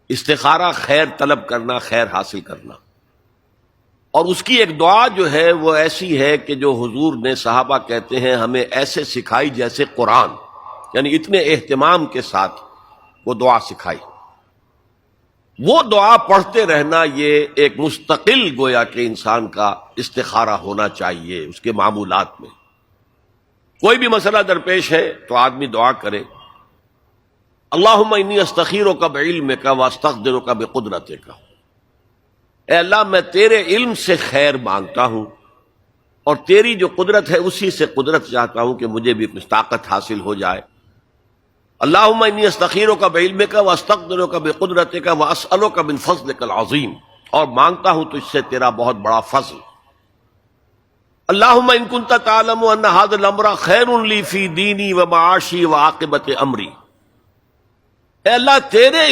استخارہ خیر طلب کرنا، خیر حاصل کرنا. اور اس کی ایک دعا جو ہے وہ ایسی ہے کہ جو حضور نے، صحابہ کہتے ہیں، ہمیں ایسے سکھائی جیسے قرآن، یعنی اتنے اہتمام کے ساتھ وہ دعا سکھائی. وہ دعا پڑھتے رہنا یہ ایک مستقل گویا کہ انسان کا استخارہ ہونا چاہیے. اس کے معمولات میں کوئی بھی مسئلہ درپیش ہے تو آدمی دعا کرے، اللہم انی استخیرک بعلمک واستقدرک بقدرتک. اے اللہ میں تیرے علم سے خیر مانگتا ہوں اور تیری جو قدرت ہے اسی سے قدرت چاہتا ہوں کہ مجھے بھی کچھ طاقت حاصل ہو جائے. اللہم انی استخیرک بعلمک واستقدرک بقدرتک واسألک من فضلک العظیم، اور مانگتا ہوں تجھ سے تیرا بہت بڑا فضل. اللہم ان کنت تعلم ان ھذا الامر خیر لی فی دینی ومعاشی وعاقبۃ امری. اے اللہ تیرے